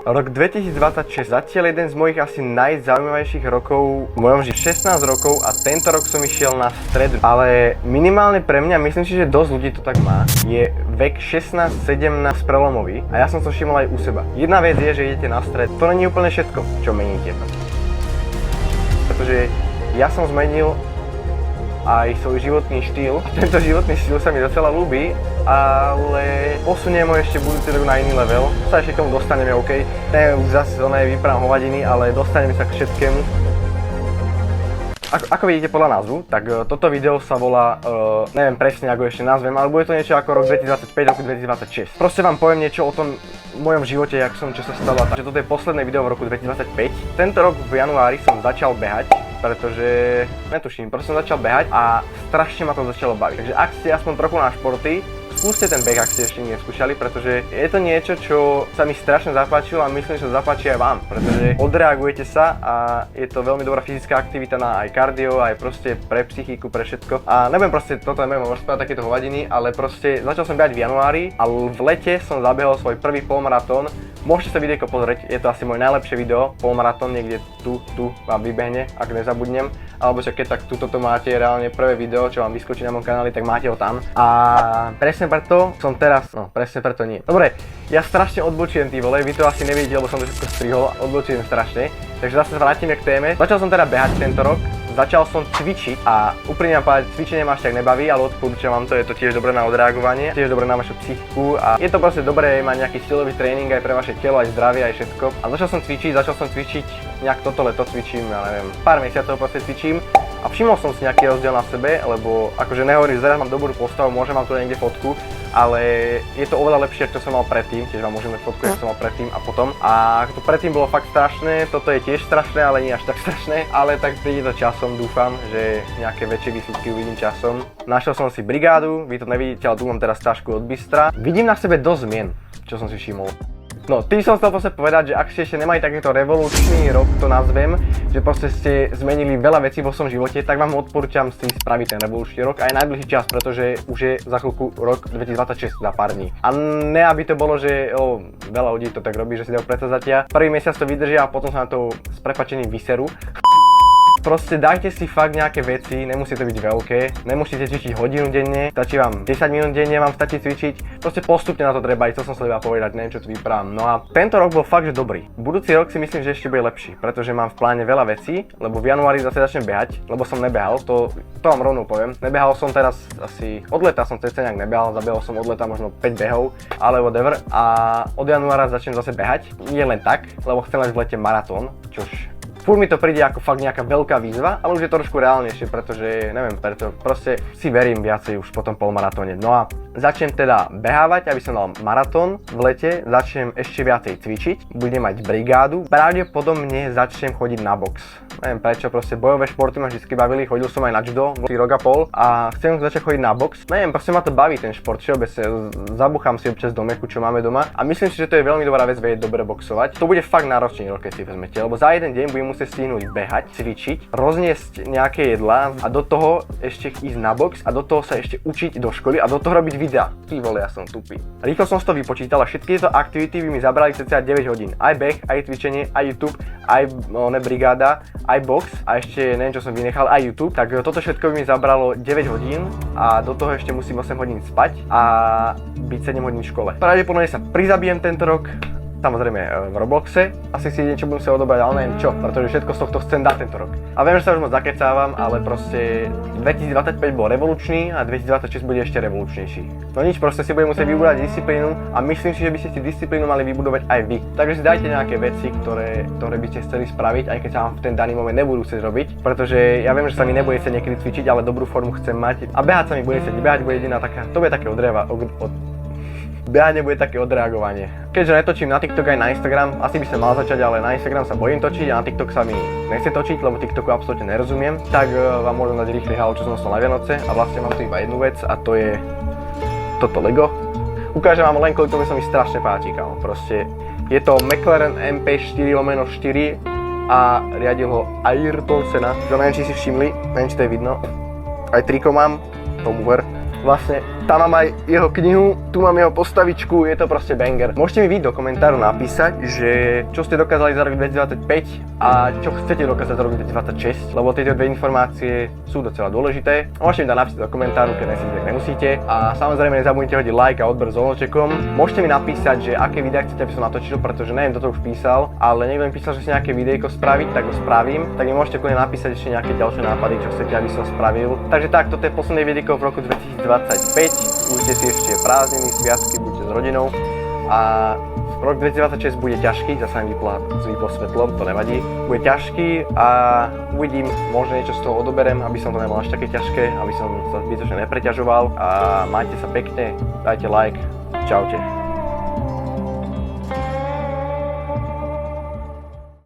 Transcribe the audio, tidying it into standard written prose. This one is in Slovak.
Rok 2026 zatiaľ jeden z mojich asi najzaujímavejších rokov v mojom živote. 16 rokov a tento rok som išiel na stredu. Ale minimálne pre mňa, myslím si, že dosť ľudí to tak má, je vek 16-17 prelomový a ja som to všimol aj u seba. Jedna vec je, že idete na stred, to není úplne všetko, čo meníte. Pretože ja som zmenil aj svoj životný štýl. Tento životný štýl sa mi docela ľúbi, ale posuniem ho ešte budúci rok na iný level. Sa ešte k tomu dostaneme, OK. Neviem, už zase vyprávam hovadiny, ale dostaneme sa k všetkému. Ako vidíte podľa názvu, tak toto video sa volá, neviem presne ako ešte nazvem, ale bude to niečo ako rok 2025, roku 2026. Proste vám poviem niečo o tom mojom živote, čo sa stalo. Takže toto je posledné video v roku 2025. Tento rok v januári som začal behať, pretože, netuším, proste som začal behať a strašne ma to začalo baviť. Takže ak ste aspoň trochu na športy, skúste ten beh, ak ste ešte neskúšali, pretože je to niečo, čo sa mi strašne zapáčilo a myslím, že sa zapáči aj vám, pretože odreagujete sa a je to veľmi dobrá fyzická aktivita na aj kardio, aj proste pre psychiku, pre všetko. A neviem proste, toto neviem rozprávať takéto hovadiny, ale proste začal som behať v januári a v lete som zabehol svoj prvý polmaratón. Môžete sa videjko pozrieť, je to asi moje najlepšie video, polmaratón, niekde tu vám vybehne, ak nezabudnem. Alebo však keď tak toto máte reálne prvé video, čo vám vyskočí na mojom kanáli, tak máte ho tam. A presne preto som teraz, presne preto nie. Dobre, ja strašne odbočujem tí vole, vy to asi nevidíte, lebo som to všetko strihol, odbočujem strašne. Takže zase vrátime k téme. Začal som teda behať tento rok. Začal som cvičiť a úprimne povedať, cvičenie ma až tak nebaví, ale odporúčam vám to, je to tiež dobré na odreagovanie, tiež dobré na vašu psychiku a je to proste dobré mať nejaký silový tréning aj pre vaše telo, aj zdravie, aj všetko. A začal som cvičiť, nejak toto leto cvičím, ja neviem, pár mesiacov proste cvičím a všimol som si nejaký rozdiel na sebe, lebo akože nehovorím, že teraz mám dobrú postavu, môžem vám tu niekde fotku, ale je to oveľa lepšie, ako som mal predtým, tiež vám môžeme fotku, ako som mal predtým a potom. A ako to predtým bolo fakt strašné, toto je tiež strašné, ale nie až tak strašné, ale tak príde to časom, dúfam, že nejaké väčšie výsledky uvidím časom. Našiel som si brigádu, vy to nevidíte, ale tu mám teraz tašku od Bystra. Vidím na sebe dosť zmien, čo som si všimol. No, tým som chcel proste povedať, že ak ste ešte nemali takýto revolučný rok, to nazvem, že proste ste zmenili veľa vecí vo svojom živote, tak vám odporúčam si spraviť ten revolučný rok aj najbližší čas, pretože už je za chvíľku rok 2026 za pár dní. A ne aby to bolo, že veľa ľudí to tak robí, že si dajú predsazatia. Prvý mesiac to vydržia a potom sa na to s prepáčením vyserú. Proste dajte si fakt nejaké veci, nemusí to byť veľké, nemusíte cvičiť hodinu denne, stačí vám 10 minút denne, vám stačí cvičiť, proste postupne na to treba ísť, to som sa iba povedať, neviem čo tu vyprávam. No a tento rok bol fakt, že dobrý. Budúci rok si myslím, že ešte bude lepší, pretože mám v pláne veľa vecí, lebo v januári zase začnem behať, lebo som nebehal, to vám rovno poviem. Nebehal som teraz asi, od leta som cca nejak nebehal, zabehol som od leta možno 5 behov, ale whatever, a od januára začnem zase behať, nie len tak, lebo chcem mať v lete maratón, čož furt mi to príde ako fakt nejaká veľká výzva, ale už je to trošku reálnejšie, pretože neviem, preto proste si verím viacej už po tom polmaratóne. No a začnem teda behávať, aby som dal maratón v lete, začnem ešte viacej cvičiť, budem mať brigádu, pravdepodobne začnem chodiť na box. Neviem prečo, proste bojové športy ma vždy bavili, chodil som aj na judo, rok a pol a chcem začať chodiť na box. Neviem, proste ma to baví ten šport, všeobecne, zabuchám si občas domeku, čo máme doma a myslím si, že to je veľmi dobrá vec vedieť dobre boxovať. To bude fakt náročný rok, keď si vezmete, lebo za jeden deň budem musieť stihnúť behať, cvičiť, rozniesť nejaké jedlá a do toho ešte ísť na box a do toho sa ešte učiť do školy a do toho robiť videa. Ty vole, ja som tupý. Rýchlo som si to vypočítal a všetky tieto aktivity by mi zabrali cca 9 hodín. Aj beh, aj cvičenie, aj YouTube, aj brigáda, aj box a ešte neviem čo som vynechal, aj YouTube. Tak toto všetko by mi zabralo 9 hodín a do toho ešte musím 8 hodín spať a byť 7 hodín v škole. Pravdepodobne sa prizabijem tento rok. Samozrejme v Robloxe, asi si niečo budem sa odobrať, ale neviem čo, pretože všetko z tohto chcem dať tento rok. A viem, že sa už moc zakecávam, ale proste 2025 bol revolučný a 2026 bude ešte revolučnejší. No nič, proste si budem musieť vybudovať disciplínu a myslím si, že by ste si disciplínu mali vybudovať aj vy. Takže si dajte nejaké veci, ktoré by ste chceli spraviť, aj keď sa vám v ten daný moment nebudú chcieť robiť, pretože ja viem, že sa mi nebude chcieť niekedy cvičiť, ale dobrú formu chcem mať a behať sa mi bude chcieť, behať bude jediná taká, to bude také behanie bude také odreagovanie. Keďže netočím na TikTok aj na Instagram, asi by som mal začať, ale na Instagram sa bojím točiť a na TikTok sa mi nechce točiť, lebo TikToku absolútne nerozumiem. Tak vám môžem dať rýchly haul, čo som dostal na Vianoce a vlastne mám tu iba jednu vec a to je toto Lego. Ukážem vám len, kvôli tomu sa mi strašne páči, kámo. Proste je to McLaren MP4/4 a riadil ho Ayrton Senna. Neviem, či si všimli, neviem, či to je vidno. Aj triko mám, tomu ver. Vlastne Tam mám aj jeho knihu, tu mám jeho postavičku, je to proste banger. Môžete mi vy do komentáru napísať, že čo ste dokázali za rok 2025 a čo chcete dokázať za rok 2026, lebo tieto dve informácie sú docela dôležité. Môžete mi dať napísať do komentáru, keď nechcete, tak nemusíte. A samozrejme nezabudnite hodiť like a odber s zvončekom. Môžete mi napísať, že aké videá chcete, aby som natočil, pretože neviem, kto to už písal, ale niekto mi písal, že si nejaké videjko spraviť, tak ho spravím. Tak mi môžete kľudne napísať ešte nejaké ďalšie nápady, čo chcete, aby som spravil. Takže tak, toto je posledné videjko v roku 2025. Užite si ešte prázdniny, sviatky, buďte s rodinou a rok 2026 bude ťažký, zase mi vyplo svetlo, to nevadí. Bude ťažký a uvidím, možno niečo z toho odoberem, aby som to nemal až také ťažké, aby som sa zbytočne nepreťažoval a majte sa pekne, dajte like, čaute.